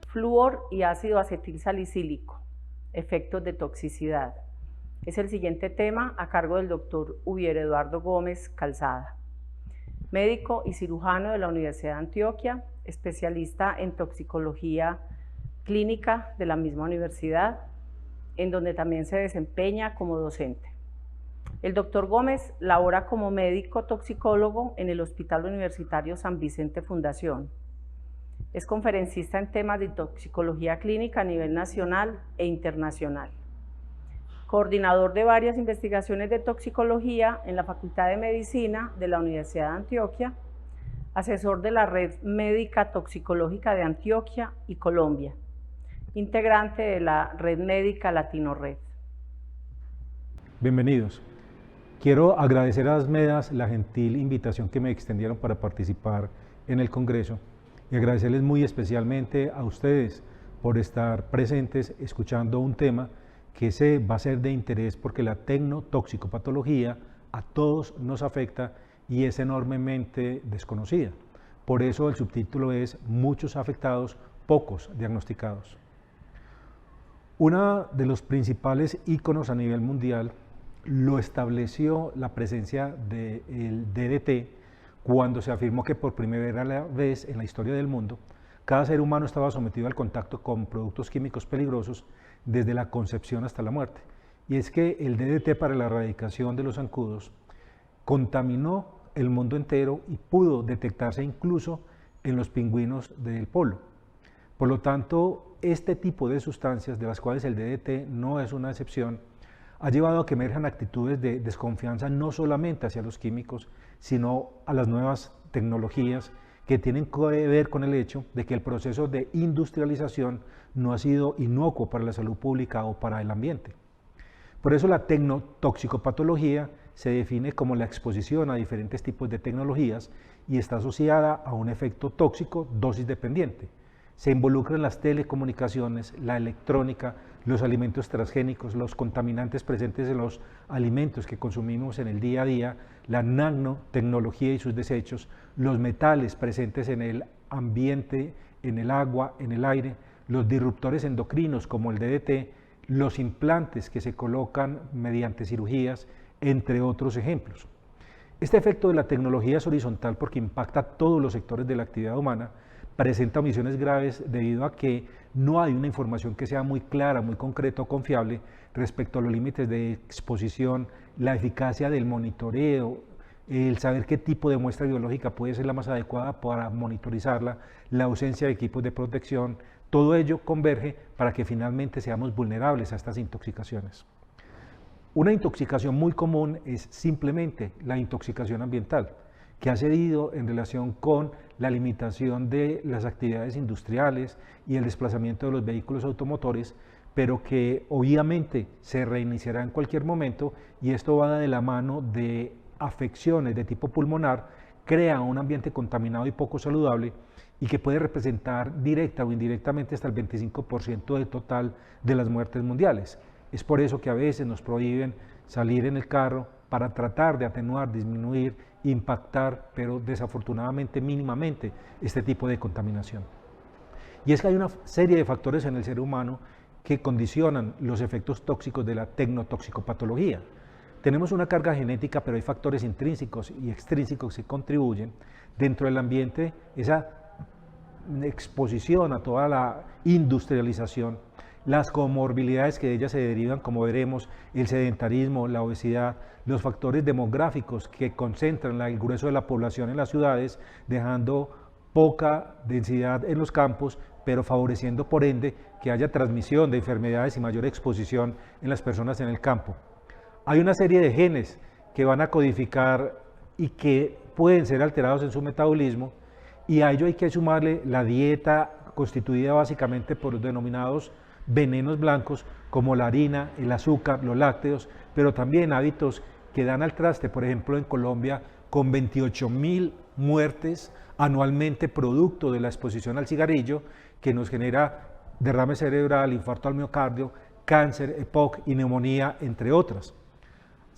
Flúor y ácido acetil salicílico, efectos de toxicidad. Es el siguiente tema a cargo del doctor Ubier Eduardo Gómez Calzada, médico y cirujano de la Universidad de Antioquia, especialista en toxicología clínica de la misma universidad, en donde también se desempeña como docente. El doctor Gómez labora como médico toxicólogo en el Hospital Universitario San Vicente Fundación. Es conferencista en temas de toxicología clínica a nivel nacional e internacional. Coordinador de varias investigaciones de toxicología en la Facultad de Medicina de la Universidad de Antioquia, asesor de la Red Médica Toxicológica de Antioquia y Colombia, integrante de la Red Médica Latino Red. Bienvenidos. Quiero agradecer a ASMEDAS la gentil invitación que me extendieron para participar en el Congreso y agradecerles muy especialmente a ustedes por estar presentes escuchando un tema que va a ser de interés porque la tecnotoxicopatología a todos nos afecta y es enormemente desconocida. Por eso el subtítulo es Muchos afectados, pocos diagnosticados. Uno de los principales íconos a nivel mundial lo estableció la presencia del DDT cuando se afirmó que por primera vez en la historia del mundo cada ser humano estaba sometido al contacto con productos químicos peligrosos desde la concepción hasta la muerte. Y es que el DDT para la erradicación de los zancudos contaminó el mundo entero y pudo detectarse incluso en los pingüinos del polo. Por lo tanto, este tipo de sustancias, de las cuales el DDT no es una excepción, ha llevado a que emerjan actitudes de desconfianza no solamente hacia los químicos, sino a las nuevas tecnologías que tienen que ver con el hecho de que el proceso de industrialización no ha sido inocuo para la salud pública o para el ambiente. Por eso la tecnotoxicopatología se define como la exposición a diferentes tipos de tecnologías y está asociada a un efecto tóxico dosis dependiente. Se involucran las telecomunicaciones, la electrónica, los alimentos transgénicos, los contaminantes presentes en los alimentos que consumimos en el día a día, la nanotecnología y sus desechos, los metales presentes en el ambiente, en el agua, en el aire, los disruptores endocrinos como el DDT, los implantes que se colocan mediante cirugías, entre otros ejemplos. Este efecto de la tecnología es horizontal porque impacta a todos los sectores de la actividad humana, presenta omisiones graves debido a que no hay una información que sea muy clara, muy concreta o confiable respecto a los límites de exposición, la eficacia del monitoreo, el saber qué tipo de muestra biológica puede ser la más adecuada para monitorizarla, la ausencia de equipos de protección, todo ello converge para que finalmente seamos vulnerables a estas intoxicaciones. Una intoxicación muy común es simplemente la intoxicación ambiental, que ha cedido en relación con la limitación de las actividades industriales y el desplazamiento de los vehículos automotores, pero que obviamente se reiniciará en cualquier momento y esto va de la mano de afecciones de tipo pulmonar, crea un ambiente contaminado y poco saludable y que puede representar directa o indirectamente hasta el 25% del total de las muertes mundiales. Es por eso que a veces nos prohíben salir en el carro para tratar de atenuar, disminuir, impactar, pero desafortunadamente mínimamente este tipo de contaminación. Y es que hay una serie de factores en el ser humano que condicionan los efectos tóxicos de la tecnotoxicopatología. Tenemos una carga genética, pero hay factores intrínsecos y extrínsecos que contribuyen. Dentro del ambiente, esa exposición a toda la industrialización, las comorbilidades que de ellas se derivan, como veremos, el sedentarismo, la obesidad, los factores demográficos que concentran el grueso de la población en las ciudades, dejando poca densidad en los campos, pero favoreciendo por ende que haya transmisión de enfermedades y mayor exposición en las personas en el campo. Hay una serie de genes que van a codificar y que pueden ser alterados en su metabolismo, y a ello hay que sumarle la dieta constituida básicamente por los denominados venenos blancos como la harina, el azúcar, los lácteos, pero también hábitos que dan al traste, por ejemplo en Colombia, con 28.000 muertes anualmente producto de la exposición al cigarrillo, que nos genera derrame cerebral, infarto al miocardio, cáncer, EPOC y neumonía, entre otras.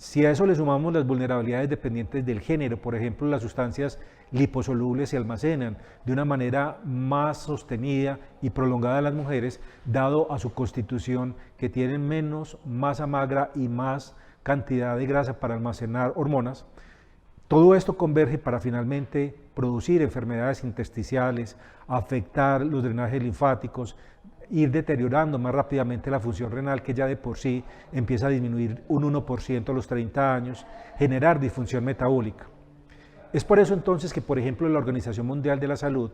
Si a eso le sumamos las vulnerabilidades dependientes del género, por ejemplo, las sustancias liposolubles se almacenan de una manera más sostenida y prolongada en las mujeres, dado a su constitución que tienen menos masa magra y más cantidad de grasa para almacenar hormonas. Todo esto converge para finalmente producir enfermedades intersticiales, afectar los drenajes linfáticos, ir deteriorando más rápidamente la función renal, que ya de por sí empieza a disminuir un 1% a los 30 años, generar disfunción metabólica. Es por eso entonces que, por ejemplo, la Organización Mundial de la Salud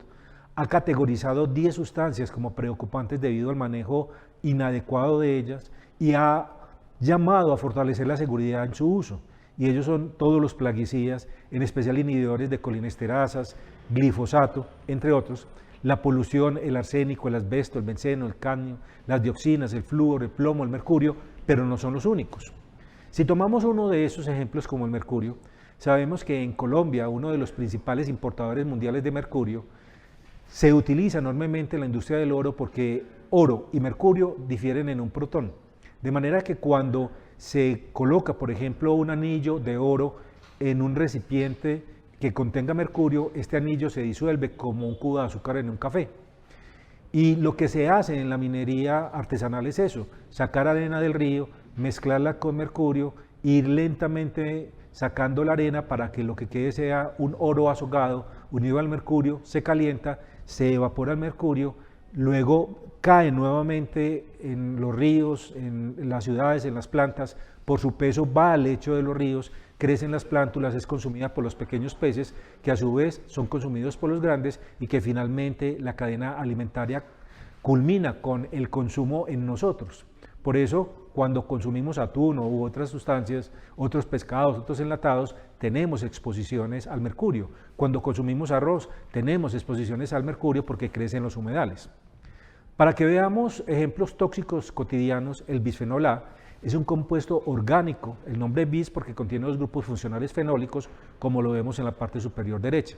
ha categorizado 10 sustancias como preocupantes debido al manejo inadecuado de ellas y ha llamado a fortalecer la seguridad en su uso. Y ellos son todos los plaguicidas, en especial inhibidores de colinesterasas, glifosato, entre otros, la polución, el arsénico, el asbesto, el benceno, el cadmio, las dioxinas, el flúor, el plomo, el mercurio, pero no son los únicos. Si tomamos uno de esos ejemplos como el mercurio, sabemos que en Colombia, uno de los principales importadores mundiales de mercurio, se utiliza enormemente en la industria del oro porque oro y mercurio difieren en un protón. De manera que cuando se coloca, por ejemplo, un anillo de oro en un recipiente que contenga mercurio, este anillo se disuelve como un cubo de azúcar en un café. Y lo que se hace en la minería artesanal es eso, sacar arena del río, mezclarla con mercurio, ir lentamente sacando la arena para que lo que quede sea un oro azogado unido al mercurio, se calienta, se evapora el mercurio, luego cae nuevamente en los ríos, en las ciudades, en las plantas, por su peso va al lecho de los ríos, crecen las plántulas, es consumida por los pequeños peces, que a su vez son consumidos por los grandes y que finalmente la cadena alimentaria culmina con el consumo en nosotros. Por eso, cuando consumimos atún u otras sustancias, otros pescados, otros enlatados, tenemos exposiciones al mercurio. Cuando consumimos arroz, tenemos exposiciones al mercurio porque crecen los humedales. Para que veamos ejemplos tóxicos cotidianos, el bisfenol A es un compuesto orgánico, el nombre bis porque contiene los grupos funcionales fenólicos, como lo vemos en la parte superior derecha.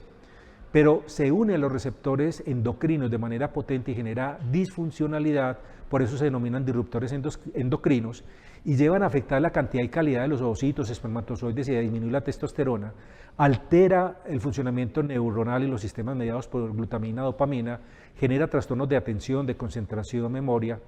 Pero se une a los receptores endocrinos de manera potente y genera disfuncionalidad, por eso se denominan disruptores endocrinos, y llevan a afectar la cantidad y calidad de los ovocitos, espermatozoides y a disminuir la testosterona, altera el funcionamiento neuronal y los sistemas mediados por glutamina, dopamina, genera trastornos de atención, de concentración, memoria,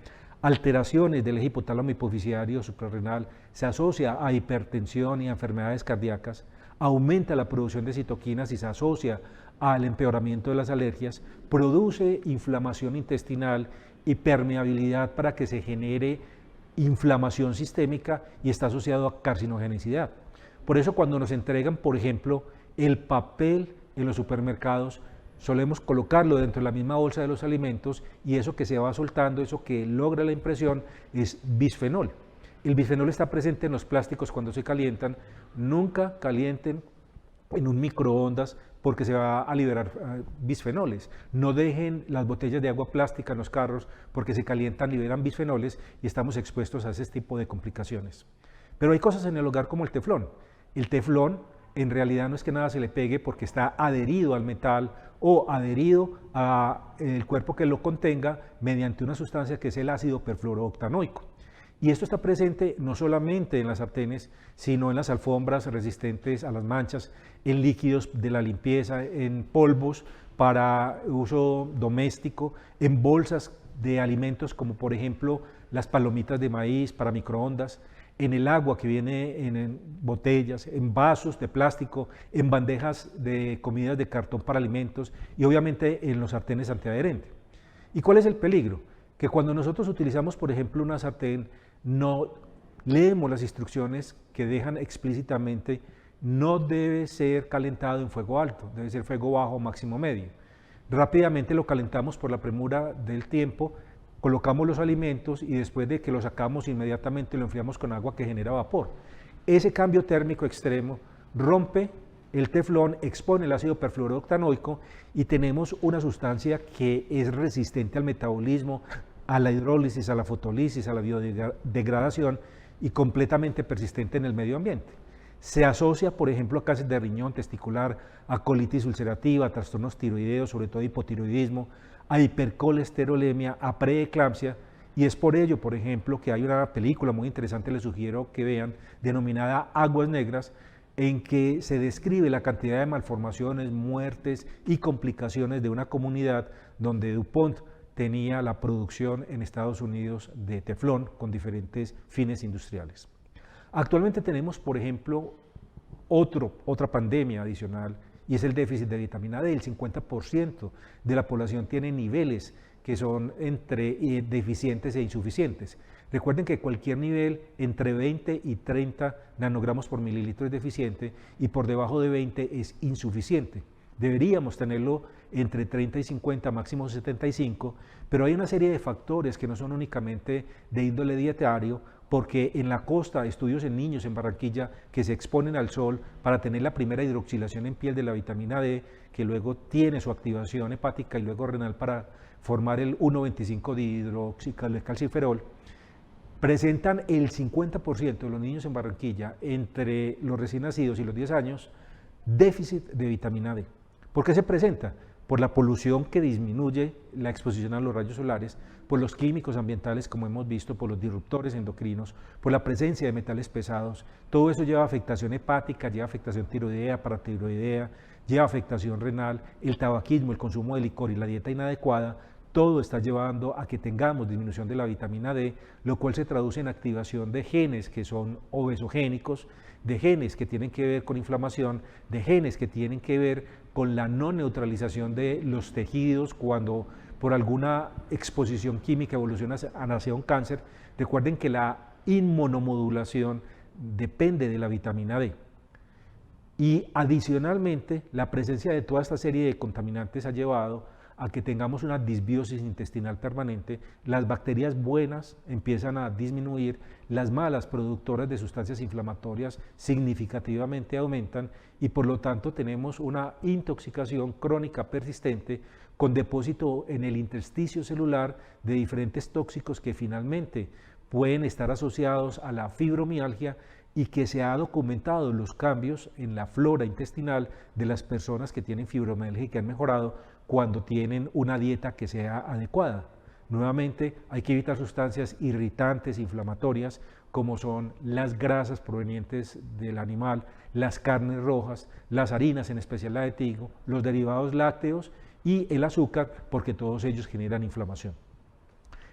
alteraciones del eje hipotálamo hipofisiario suprarrenal, se asocia a hipertensión y a enfermedades cardíacas, aumenta la producción de citoquinas y se asocia al empeoramiento de las alergias, produce inflamación intestinal y permeabilidad para que se genere inflamación sistémica y está asociado a carcinogenicidad. Por eso cuando nos entregan, por ejemplo, el papel en los supermercados, solemos colocarlo dentro de la misma bolsa de los alimentos y eso que se va soltando, eso que logra la impresión es bisfenol. El bisfenol está presente en los plásticos cuando se calientan, nunca calienten en un microondas porque se va a liberar bisfenoles. No dejen las botellas de agua plástica en los carros porque se calientan, liberan bisfenoles y estamos expuestos a ese tipo de complicaciones. Pero hay cosas en el hogar como el teflón. El teflón en realidad no es que nada se le pegue porque está adherido al metal o adherido al cuerpo que lo contenga mediante una sustancia que es el ácido perfluorooctanoico. Y esto está presente no solamente en las sartenes, sino en las alfombras resistentes a las manchas, en líquidos de la limpieza, en polvos para uso doméstico, en bolsas de alimentos como por ejemplo las palomitas de maíz para microondas, en el agua que viene en botellas, en vasos de plástico, en bandejas de comidas de cartón para alimentos y obviamente en los sartenes antiadherentes. ¿Y cuál es el peligro? Que cuando nosotros utilizamos, por ejemplo, una sartén, no leemos las instrucciones que dejan explícitamente no debe ser calentado en fuego alto, debe ser fuego bajo, máximo medio. Rápidamente lo calentamos por la premura del tiempo, colocamos los alimentos y después de que lo sacamos inmediatamente lo enfriamos con agua que genera vapor. Ese cambio térmico extremo rompe el teflón, expone el ácido perfluorooctanoico y tenemos una sustancia que es resistente al metabolismo, a la hidrólisis, a la fotolisis, a la biodegradación y completamente persistente en el medio ambiente. Se asocia, por ejemplo, a cáncer de riñón, testicular, a colitis ulcerativa, a trastornos tiroideos, sobre todo hipotiroidismo, a hipercolesterolemia, a preeclampsia Y es por ello, por ejemplo, que hay una película muy interesante, les sugiero que vean, denominada Aguas Negras, en que se describe la cantidad de malformaciones, muertes y complicaciones de una comunidad donde DuPont tenía la producción en Estados Unidos de teflón con diferentes fines industriales. Actualmente tenemos, por ejemplo, otra pandemia adicional, y es el déficit de vitamina D. El 50% de la población tiene niveles que son entre deficientes e insuficientes. Recuerden que cualquier nivel entre 20 y 30 nanogramos por mililitro es deficiente y por debajo de 20 es insuficiente. Deberíamos tenerlo entre 30 y 50, máximo 75, pero hay una serie de factores que no son únicamente de índole dietario, porque en la costa, estudios en niños en Barranquilla que se exponen al sol para tener la primera hidroxilación en piel de la vitamina D, que luego tiene su activación hepática y luego renal para formar el 1,25-dihidroxicalciferol, presentan el 50% de los niños en Barranquilla, entre los recién nacidos y los 10 años, déficit de vitamina D. ¿Por qué se presenta? Por la polución que disminuye la exposición a los rayos solares, por los químicos ambientales, como hemos visto, por los disruptores endocrinos, por la presencia de metales pesados. Todo eso lleva afectación hepática, lleva afectación tiroidea, paratiroidea, lleva afectación renal, el tabaquismo, el consumo de licor y la dieta inadecuada. Todo está llevando a que tengamos disminución de la vitamina D, lo cual se traduce en activación de genes que son obesogénicos, de genes que tienen que ver con inflamación, de genes que tienen que ver con la no neutralización de los tejidos cuando por alguna exposición química evoluciona hacia un cáncer. Recuerden que la inmunomodulación depende de la vitamina D. Y adicionalmente, la presencia de toda esta serie de contaminantes ha llevado a que tengamos una disbiosis intestinal permanente, las bacterias buenas empiezan a disminuir, las malas productoras de sustancias inflamatorias significativamente aumentan y por lo tanto tenemos una intoxicación crónica persistente con depósito en el intersticio celular de diferentes tóxicos que finalmente pueden estar asociados a la fibromialgia y que se ha documentado los cambios en la flora intestinal de las personas que tienen fibromialgia y que han mejorado cuando tienen una dieta que sea adecuada. Nuevamente, hay que evitar sustancias irritantes, inflamatorias, como son las grasas provenientes del animal, las carnes rojas, las harinas, en especial la de trigo, los derivados lácteos y el azúcar, porque todos ellos generan inflamación.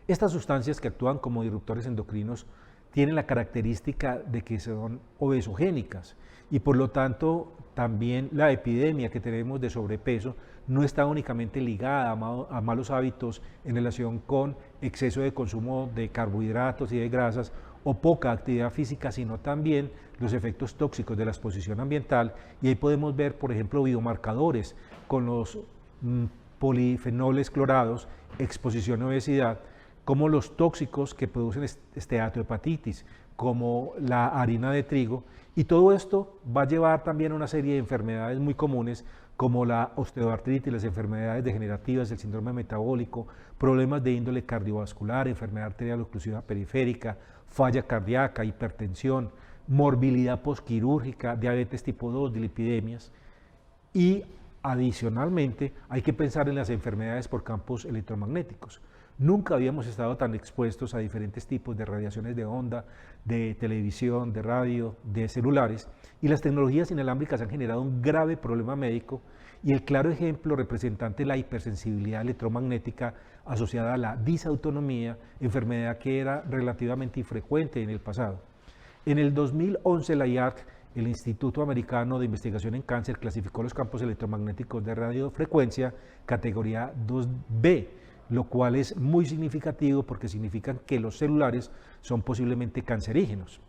Estas sustancias que actúan como disruptores endocrinos tienen la característica de que son obesogénicas y por lo tanto también la epidemia que tenemos de sobrepeso no está únicamente ligada a malos hábitos en relación con exceso de consumo de carbohidratos y de grasas o poca actividad física, sino también los efectos tóxicos de la exposición ambiental, y ahí podemos ver, por ejemplo, biomarcadores con los polifenoles clorados, exposición a obesidad, como los tóxicos que producen esteatohepatitis, como la harina de trigo, y todo esto va a llevar también a una serie de enfermedades muy comunes como la osteoartritis, las enfermedades degenerativas, el síndrome metabólico, problemas de índole cardiovascular, enfermedad arterial oclusiva periférica, falla cardíaca, hipertensión, morbilidad posquirúrgica, diabetes tipo 2, dilipidemias, y adicionalmente hay que pensar en las enfermedades por campos electromagnéticos. Nunca habíamos estado tan expuestos a diferentes tipos de radiaciones de onda, de televisión, de radio, de celulares, y las tecnologías inalámbricas han generado un grave problema médico, y el claro ejemplo representante es la hipersensibilidad electromagnética asociada a la disautonomía, enfermedad que era relativamente infrecuente en el pasado. En el 2011 la IARC, el Instituto Americano de Investigación en Cáncer, clasificó los campos electromagnéticos de radiofrecuencia categoría 2B, lo cual es muy significativo porque significa que los celulares son posiblemente cancerígenos.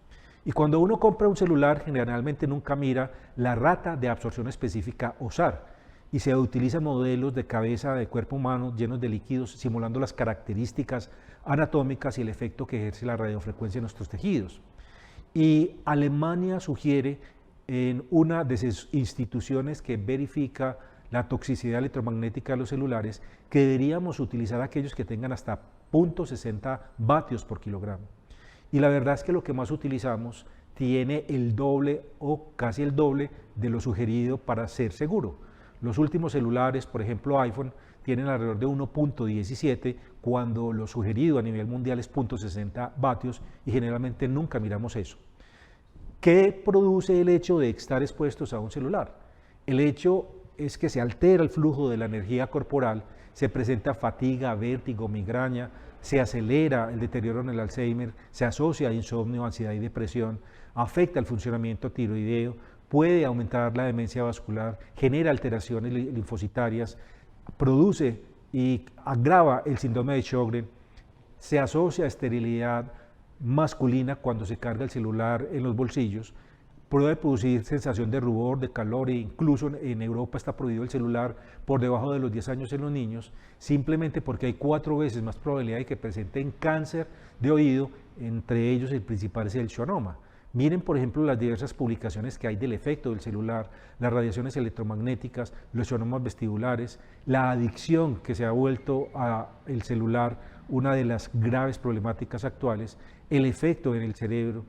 Y cuando uno compra un celular, generalmente nunca mira la rata de absorción específica o SAR, y se utilizan modelos de cabeza de cuerpo humano llenos de líquidos, simulando las características anatómicas y el efecto que ejerce la radiofrecuencia en nuestros tejidos. Y Alemania sugiere en una de sus instituciones que verifica la toxicidad electromagnética de los celulares, que deberíamos utilizar aquellos que tengan hasta 0.60 vatios por kilogramo. Y la verdad es que lo que más utilizamos tiene el doble o casi el doble de lo sugerido para ser seguro. Los últimos celulares, por ejemplo iPhone, tienen alrededor de 1.17, cuando lo sugerido a nivel mundial es 0.60 vatios y generalmente nunca miramos eso. ¿Qué produce el hecho de estar expuestos a un celular? El hecho es que se altera el flujo de la energía corporal, se presenta fatiga, vértigo, migraña, se acelera el deterioro en el Alzheimer, se asocia a insomnio, ansiedad y depresión, afecta el funcionamiento tiroideo, puede aumentar la demencia vascular, genera alteraciones linfocitarias, produce y agrava el síndrome de Sjögren, se asocia a esterilidad masculina cuando se carga el celular en los bolsillos, puede producir sensación de rubor, de calor, e incluso en Europa está prohibido el celular por debajo de los 10 años en los niños, simplemente porque hay 4 veces más probabilidad de que presenten cáncer de oído, entre ellos el principal es el schwannoma. Miren, por ejemplo, las diversas publicaciones que hay del efecto del celular, las radiaciones electromagnéticas, los schwannomas vestibulares, la adicción que se ha vuelto al celular, una de las graves problemáticas actuales, el efecto en el cerebro,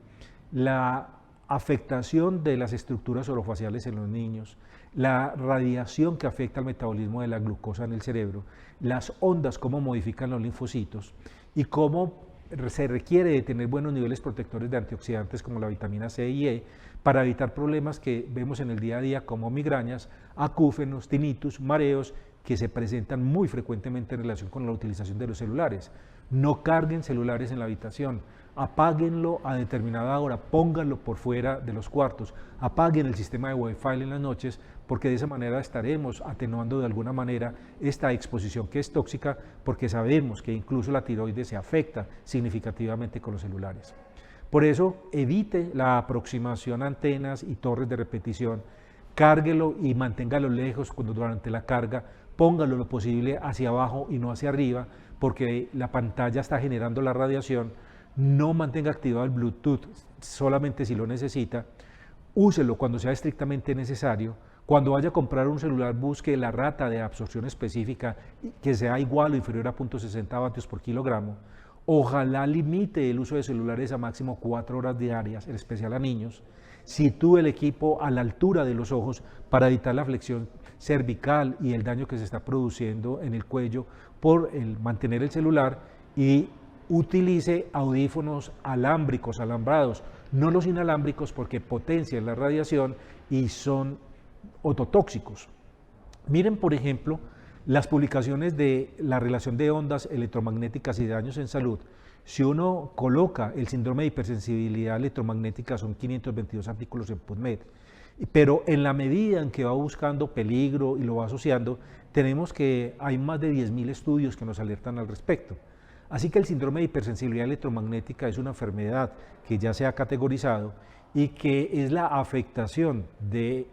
la afectación de las estructuras orofaciales en los niños, la radiación que afecta al metabolismo de la glucosa en el cerebro, las ondas, cómo modifican los linfocitos y cómo se requiere de tener buenos niveles protectores de antioxidantes como la vitamina C y E para evitar problemas que vemos en el día a día como migrañas, acúfenos, tinnitus, mareos, que se presentan muy frecuentemente en relación con la utilización de los celulares. No carguen celulares en la habitación, apáguenlo a determinada hora, pónganlo por fuera de los cuartos, apaguen el sistema de Wi-Fi en las noches, porque de esa manera estaremos atenuando de alguna manera esta exposición que es tóxica, porque sabemos que incluso la tiroides se afecta significativamente con los celulares. Por eso, evite la aproximación a antenas y torres de repetición, cárguelo y manténgalo lejos cuando durante la carga, póngalo lo posible hacia abajo y no hacia arriba, porque la pantalla está generando la radiación. No mantenga activado el Bluetooth solamente si lo necesita, úselo cuando sea estrictamente necesario. Cuando vaya a comprar un celular, busque la rata de absorción específica que sea igual o inferior a 0.60 vatios por kilogramo. Ojalá limite el uso de celulares a máximo 4 horas diarias, en especial a niños. Sitúe el equipo a la altura de los ojos para evitar la flexión cervical y el daño que se está produciendo en el cuello por el mantener el celular, y utilice audífonos alámbricos, alambrados, no los inalámbricos porque potencian la radiación y son ototóxicos. Miren, por ejemplo, las publicaciones de la relación de ondas electromagnéticas y daños en salud. Si uno coloca el síndrome de hipersensibilidad electromagnética, son 522 artículos en PubMed, pero en la medida en que va buscando peligro y lo va asociando, tenemos que hay más de 10.000 estudios que nos alertan al respecto. Así que el síndrome de hipersensibilidad electromagnética es una enfermedad que ya se ha categorizado y que es la afectación del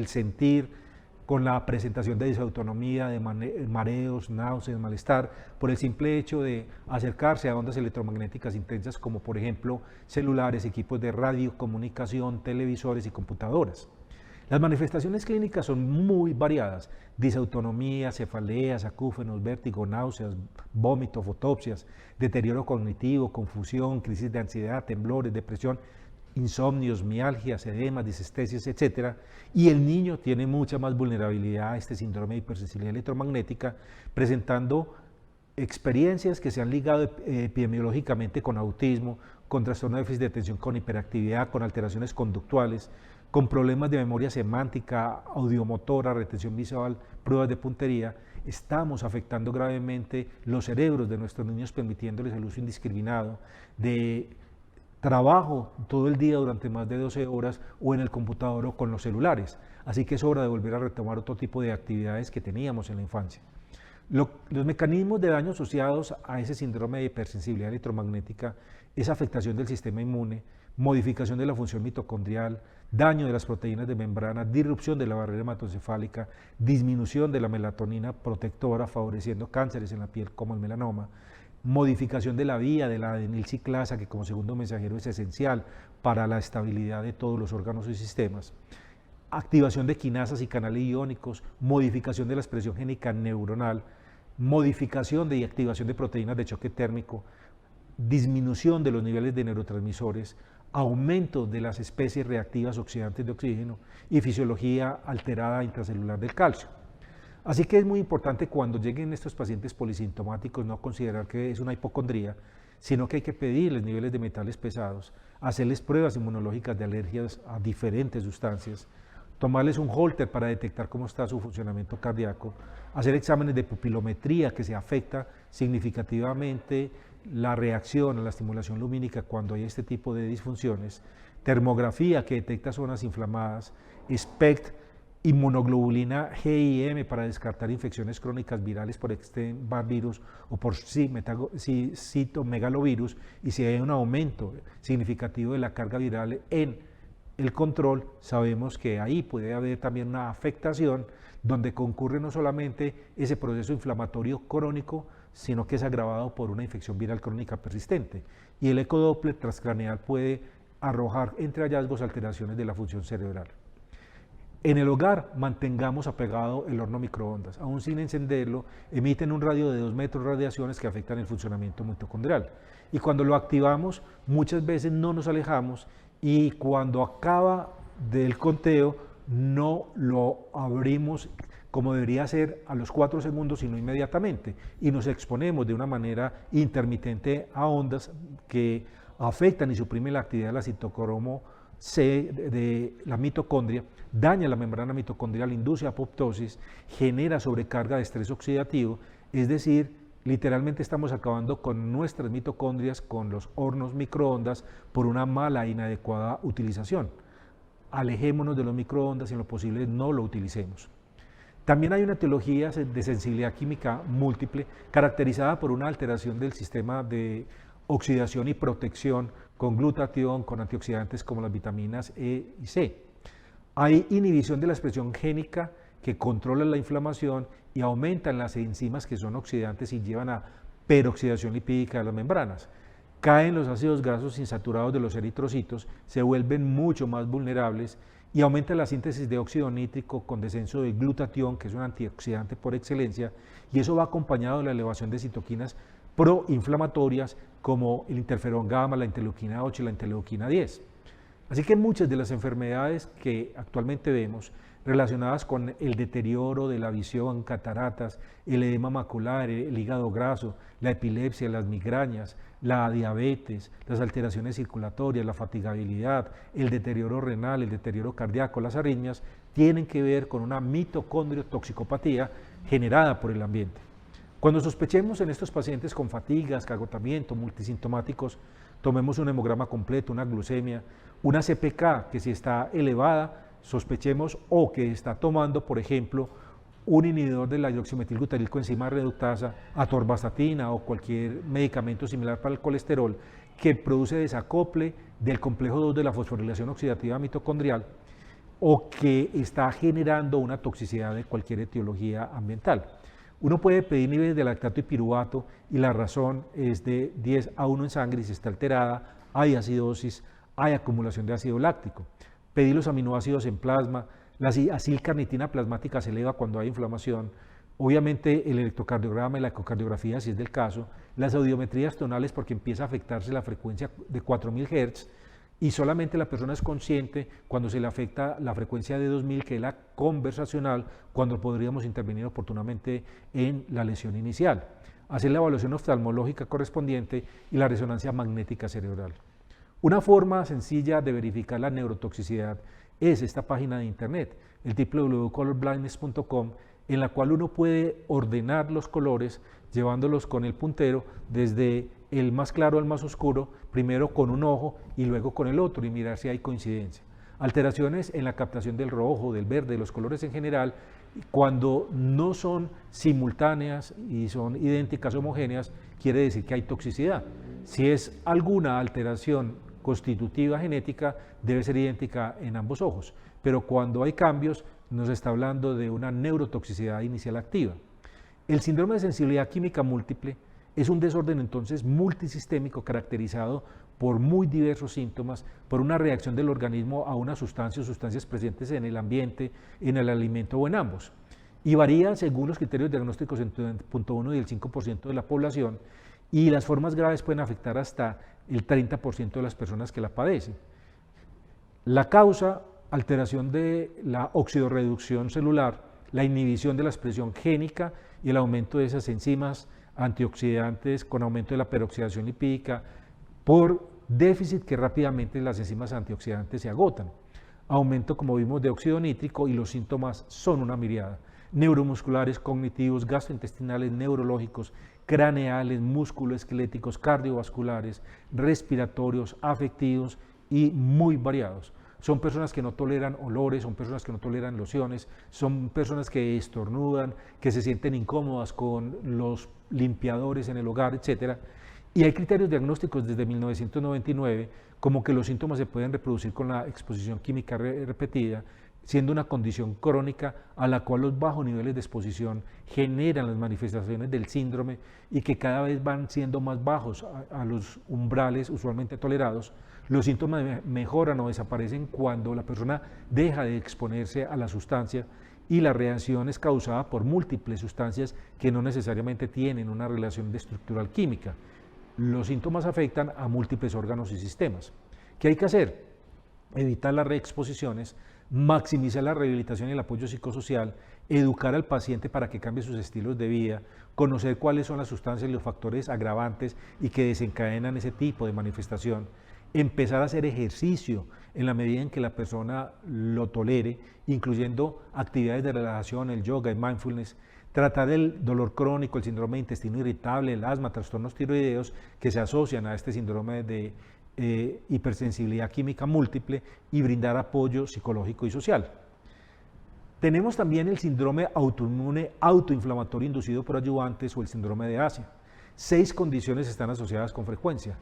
sentir con la presentación de disautonomía, de mareos, náuseas, malestar, por el simple hecho de acercarse a ondas electromagnéticas intensas como por ejemplo celulares, equipos de radiocomunicación, televisores y computadoras. Las manifestaciones clínicas son muy variadas: disautonomía, cefaleas, acúfenos, vértigo, náuseas, vómito, fotopsias, deterioro cognitivo, confusión, crisis de ansiedad, temblores, depresión, insomnios, mialgias, edemas, disestesias, etc. Y el niño tiene mucha más vulnerabilidad a este síndrome de hipersensibilidad electromagnética, presentando experiencias que se han ligado epidemiológicamente con autismo, con trastorno de déficit de atención, con hiperactividad, con alteraciones conductuales, con problemas de memoria semántica, audiomotora, retención visual, pruebas de puntería. Estamos afectando gravemente los cerebros de nuestros niños, permitiéndoles el uso indiscriminado de trabajo todo el día durante más de 12 horas o en el computador o con los celulares. Así que es hora de volver a retomar otro tipo de actividades que teníamos en la infancia. Los mecanismos de daño asociados a ese síndrome de hipersensibilidad electromagnética es afectación del sistema inmune, modificación de la función mitocondrial, daño de las proteínas de membrana, disrupción de la barrera hematoencefálica, disminución de la melatonina protectora, favoreciendo cánceres en la piel como el melanoma, modificación de la vía de la adenilciclasa, que como segundo mensajero es esencial para la estabilidad de todos los órganos y sistemas, activación de quinasas y canales iónicos, modificación de la expresión génica neuronal, modificación y activación de proteínas de choque térmico, disminución de los niveles de neurotransmisores, aumento de las especies reactivas oxidantes de oxígeno y fisiología alterada intracelular del calcio. Así que es muy importante cuando lleguen estos pacientes polisintomáticos no considerar que es una hipocondría, sino que hay que pedirles niveles de metales pesados, hacerles pruebas inmunológicas de alergias a diferentes sustancias, tomarles un Holter para detectar cómo está su funcionamiento cardíaco, hacer exámenes de pupilometría que se afecta significativamente la reacción a la estimulación lumínica cuando hay este tipo de disfunciones, termografía que detecta zonas inflamadas, SPECT, inmunoglobulina G y M para descartar infecciones crónicas virales por Epstein-Barr virus o por citomegalovirus, y si hay un aumento significativo de la carga viral en el control, sabemos que ahí puede haber también una afectación donde concurre no solamente ese proceso inflamatorio crónico, sino que es agravado por una infección viral crónica persistente. Y el ecodoppler transcraneal puede arrojar entre hallazgos alteraciones de la función cerebral. En el hogar mantengamos apagado el horno microondas, aún sin encenderlo, emiten un radio de 2 metros radiaciones que afectan el funcionamiento mitocondrial. Y cuando lo activamos, muchas veces no nos alejamos y cuando acaba del conteo no lo abrimos como debería ser a los 4 segundos, sino inmediatamente, y nos exponemos de una manera intermitente a ondas que afectan y suprimen la actividad de la citocromo C de la mitocondria, daña la membrana mitocondrial, induce apoptosis, genera sobrecarga de estrés oxidativo, es decir, literalmente estamos acabando con nuestras mitocondrias, con los hornos microondas, por una mala e inadecuada utilización. Alejémonos de los microondas y en lo posible no lo utilicemos. También hay una etiología de sensibilidad química múltiple caracterizada por una alteración del sistema de oxidación y protección con glutatión, con antioxidantes como las vitaminas E y C. Hay inhibición de la expresión génica que controla la inflamación y aumentan las enzimas que son oxidantes y llevan a peroxidación lipídica de las membranas. Caen los ácidos grasos insaturados de los eritrocitos, se vuelven mucho más vulnerables y aumenta la síntesis de óxido nítrico con descenso de glutatión, que es un antioxidante por excelencia, y eso va acompañado de la elevación de citoquinas proinflamatorias como el interferón gamma, la interleuquina 8 y la interleuquina 10. Así que muchas de las enfermedades que actualmente vemos relacionadas con el deterioro de la visión, cataratas, el edema macular, el hígado graso, la epilepsia, las migrañas, la diabetes, las alteraciones circulatorias, la fatigabilidad, el deterioro renal, el deterioro cardíaco, las arritmias, tienen que ver con una mitocondriotoxicopatía generada por el ambiente. Cuando sospechemos en estos pacientes con fatigas, agotamiento, multisintomáticos, tomemos un hemograma completo, una glucemia, una CPK que si está elevada, sospechemos o que está tomando, por ejemplo, un inhibidor de la hidroximetilglutarilcoenzima reductasa, atorvastatina o cualquier medicamento similar para el colesterol que produce desacople del complejo 2 de la fosforilación oxidativa mitocondrial o que está generando una toxicidad de cualquier etiología ambiental. Uno puede pedir niveles de lactato y piruvato y la razón es de 10:1 en sangre y si está alterada, hay acidosis, hay acumulación de ácido láctico. Pedir los aminoácidos en plasma, la acilcarnitina plasmática se eleva cuando hay inflamación, obviamente el electrocardiograma y la ecocardiografía si es del caso, las audiometrías tonales porque empieza a afectarse la frecuencia de 4000 Hz y solamente la persona es consciente cuando se le afecta la frecuencia de 2000, que es la conversacional, cuando podríamos intervenir oportunamente en la lesión inicial. Hacer la evaluación oftalmológica correspondiente y la resonancia magnética cerebral. Una forma sencilla de verificar la neurotoxicidad es esta página de internet, el www.colorblindness.com, en la cual uno puede ordenar los colores llevándolos con el puntero desde el más claro al más oscuro, primero con un ojo y luego con el otro y mirar si hay coincidencia. Alteraciones en la captación del rojo, del verde, de los colores en general, cuando no son simultáneas y son idénticas, homogéneas, quiere decir que hay toxicidad. Si es alguna alteración constitutiva genética, debe ser idéntica en ambos ojos, pero cuando hay cambios, nos está hablando de una neurotoxicidad inicial activa. El síndrome de sensibilidad química múltiple es un desorden entonces multisistémico caracterizado por muy diversos síntomas, por una reacción del organismo a una sustancia o sustancias presentes en el ambiente, en el alimento o en ambos. Y varía según los criterios diagnósticos entre el 0.1 y el 5% de la población, y las formas graves pueden afectar hasta el 30% de las personas que la padecen. La causa, alteración de la oxidorreducción celular, la inhibición de la expresión génica y el aumento de esas enzimas antioxidantes con aumento de la peroxidación lipídica por déficit que rápidamente las enzimas antioxidantes se agotan. Aumento, como vimos, de óxido nítrico y los síntomas son una miriada. Neuromusculares, cognitivos, gastrointestinales, neurológicos, craneales, musculoesqueléticos, cardiovasculares, respiratorios, afectivos y muy variados. Son personas que no toleran olores, son personas que no toleran lociones, son personas que estornudan, que se sienten incómodas con los limpiadores en el hogar, etc. Y hay criterios diagnósticos desde 1999, como que los síntomas se pueden reproducir con la exposición química repetida, siendo una condición crónica a la cual los bajos niveles de exposición generan las manifestaciones del síndrome y que cada vez van siendo más bajos a los umbrales usualmente tolerados. Los síntomas mejoran o desaparecen cuando la persona deja de exponerse a la sustancia y la reacción es causada por múltiples sustancias que no necesariamente tienen una relación estructural química. Los síntomas afectan a múltiples órganos y sistemas. ¿Qué hay que hacer? Evitar las reexposiciones, maximizar la rehabilitación y el apoyo psicosocial, educar al paciente para que cambie sus estilos de vida, conocer cuáles son las sustancias y los factores agravantes y que desencadenan ese tipo de manifestación, empezar a hacer ejercicio en la medida en que la persona lo tolere, incluyendo actividades de relajación, el yoga, el mindfulness, tratar el dolor crónico, el síndrome de intestino irritable, el asma, trastornos tiroideos que se asocian a este síndrome de hipersensibilidad química múltiple y brindar apoyo psicológico y social. Tenemos también el síndrome autoinmune autoinflamatorio inducido por ayudantes o el síndrome de Asia. 6 condiciones están asociadas con frecuencia.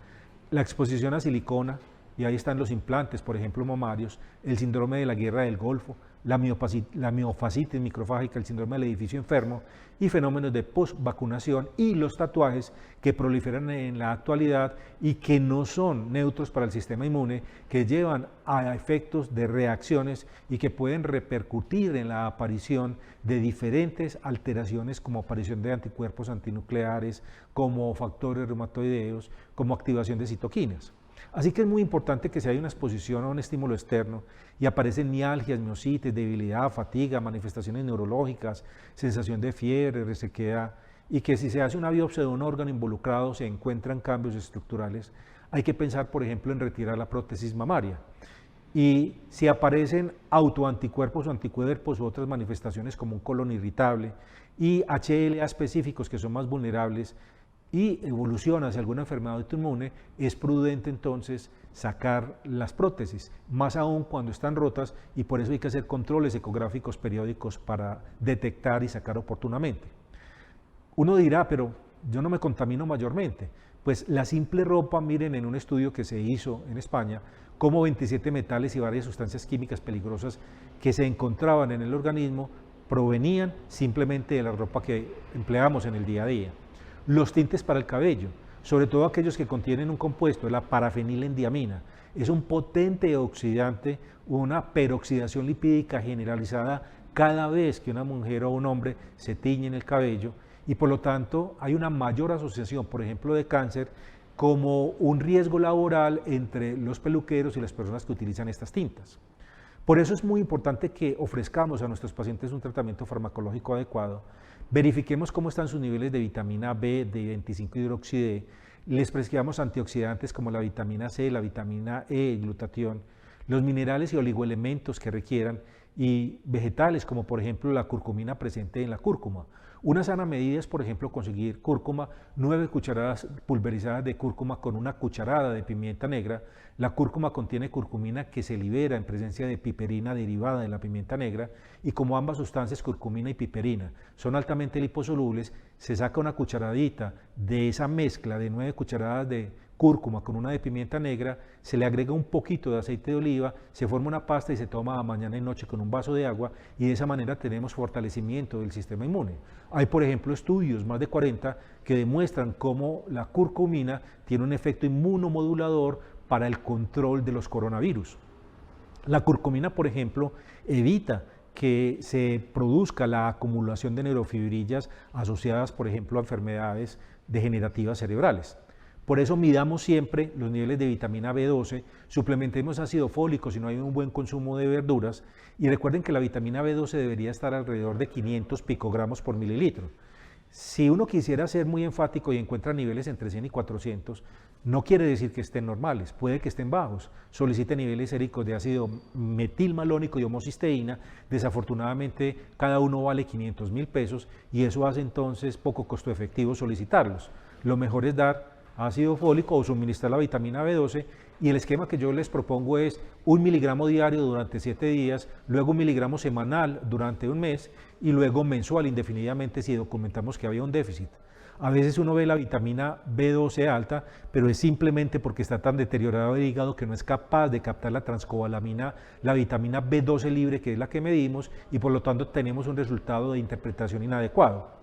La exposición a silicona, y ahí están los implantes, por ejemplo mamarios, el síndrome de la guerra del Golfo, la miofascitis microfágica, el síndrome del edificio enfermo y fenómenos de postvacunación y los tatuajes que proliferan en la actualidad y que no son neutros para el sistema inmune, que llevan a efectos de reacciones y que pueden repercutir en la aparición de diferentes alteraciones como aparición de anticuerpos antinucleares, como factores reumatoideos, como activación de citoquinas. Así que es muy importante que si hay una exposición a un estímulo externo y aparecen mialgias, miositis, debilidad, fatiga, manifestaciones neurológicas, sensación de fiebre, resequedad, y que si se hace una biopsia de un órgano involucrado se encuentran cambios estructurales, hay que pensar, por ejemplo, en retirar la prótesis mamaria. Y si aparecen autoanticuerpos o anticuerpos u otras manifestaciones como un colon irritable y HLA específicos que son más vulnerables, y evoluciona hacia alguna enfermedad autoinmune, es prudente entonces sacar las prótesis, más aún cuando están rotas, y por eso hay que hacer controles ecográficos periódicos para detectar y sacar oportunamente. Uno dirá, pero yo no me contamino mayormente. Pues la simple ropa, miren en un estudio que se hizo en España, cómo 27 metales y varias sustancias químicas peligrosas que se encontraban en el organismo provenían simplemente de la ropa que empleamos en el día a día. Los tintes para el cabello, sobre todo aquellos que contienen un compuesto, la parafenilendiamina, es un potente oxidante, una peroxidación lipídica generalizada cada vez que una mujer o un hombre se tiñen el cabello y por lo tanto hay una mayor asociación, por ejemplo, de cáncer como un riesgo laboral entre los peluqueros y las personas que utilizan estas tintas. Por eso es muy importante que ofrezcamos a nuestros pacientes un tratamiento farmacológico adecuado, verifiquemos cómo están sus niveles de vitamina B, de 25-hidroxide, les prescribamos antioxidantes como la vitamina C, la vitamina E, el glutatión, los minerales y oligoelementos que requieran y vegetales como por ejemplo la curcumina presente en la cúrcuma. Una sana medida es por ejemplo conseguir cúrcuma, 9 cucharadas pulverizadas de cúrcuma con una cucharada de pimienta negra. La cúrcuma contiene curcumina que se libera en presencia de piperina derivada de la pimienta negra y como ambas sustancias, curcumina y piperina, son altamente liposolubles, se saca una cucharadita de esa mezcla de 9 cucharadas de cúrcuma con una de pimienta negra, se le agrega un poquito de aceite de oliva, se forma una pasta y se toma mañana y noche con un vaso de agua y de esa manera tenemos fortalecimiento del sistema inmune. Hay por ejemplo estudios, más de 40, que demuestran cómo la curcumina tiene un efecto inmunomodulador para el control de los coronavirus. La curcumina, por ejemplo, evita que se produzca la acumulación de neurofibrillas asociadas, por ejemplo, a enfermedades degenerativas cerebrales. Por eso midamos siempre los niveles de vitamina B12, suplementemos ácido fólico si no hay un buen consumo de verduras, y recuerden que la vitamina B12 debería estar alrededor de 500 picogramos por mililitro. Si uno quisiera ser muy enfático y encuentra niveles entre 100 y 400, no quiere decir que estén normales, puede que estén bajos. Solicite niveles séricos de ácido metilmalónico y homocisteína. Desafortunadamente, cada uno vale 500.000 pesos y eso hace entonces poco costo efectivo solicitarlos. Lo mejor es dar ácido fólico o suministrar la vitamina B12, y el esquema que yo les propongo es 1 miligramo diario durante 7 días, luego 1 miligramo semanal durante un mes y luego mensual indefinidamente si documentamos que había un déficit. A veces uno ve la vitamina B12 alta, pero es simplemente porque está tan deteriorado el hígado que no es capaz de captar la transcobalamina, la vitamina B12 libre, que es la que medimos, y por lo tanto tenemos un resultado de interpretación inadecuado.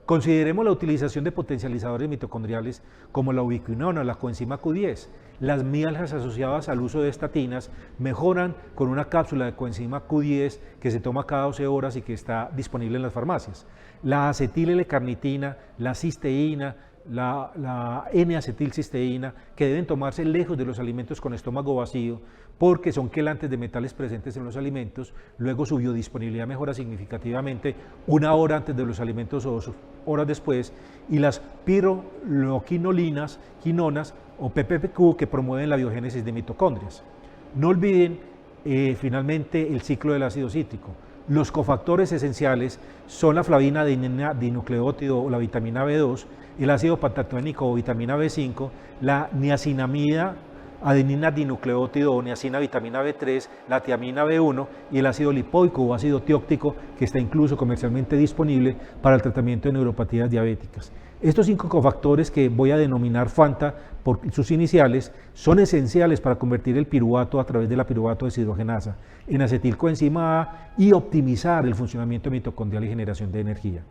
Consideremos la utilización de potencializadores mitocondriales como la ubiquinona o la coenzima Q10. Las mialgias asociadas al uso de estatinas mejoran con una cápsula de coenzima Q10 que se toma cada 12 horas y que está disponible en las farmacias. La acetil-L-carnitina, la cisteína, la N-acetilcisteína, que deben tomarse lejos de los alimentos con estómago vacío, porque son quelantes de metales presentes en los alimentos. Luego su biodisponibilidad mejora significativamente 1 hora antes de los alimentos o 2 horas después, y las pirroquinolinas, quinonas o PPPQ, que promueven la biogénesis de mitocondrias. No olviden finalmente el ciclo del ácido cítrico. Los cofactores esenciales son la flavina adenina dinucleótido o la vitamina B2, el ácido pantoténico o vitamina B5, la niacinamida adenina dinucleótido o niacina vitamina B3, la tiamina B1 y el ácido lipoico o ácido tióctico, que está incluso comercialmente disponible para el tratamiento de neuropatías diabéticas. Estos 5 cofactores, que voy a denominar FANTA por sus iniciales, son esenciales para convertir el piruvato a través de la piruvato deshidrogenasa en acetilcoenzima A y optimizar el funcionamiento mitocondrial y generación de energía.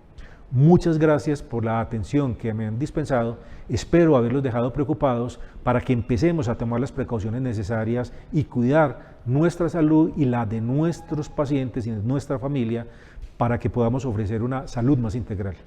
Muchas gracias por la atención que me han dispensado. Espero haberlos dejado preocupados para que empecemos a tomar las precauciones necesarias y cuidar nuestra salud y la de nuestros pacientes y de nuestra familia para que podamos ofrecer una salud más integral.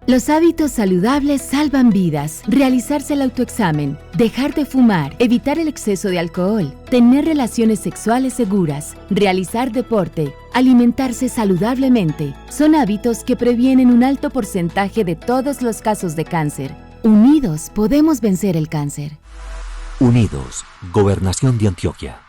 Los hábitos saludables salvan vidas. Realizarse el autoexamen, dejar de fumar, evitar el exceso de alcohol, tener relaciones sexuales seguras, realizar deporte, alimentarse saludablemente, son hábitos que previenen un alto porcentaje de todos los casos de cáncer. Unidos podemos vencer el cáncer. Unidos, Gobernación de Antioquia.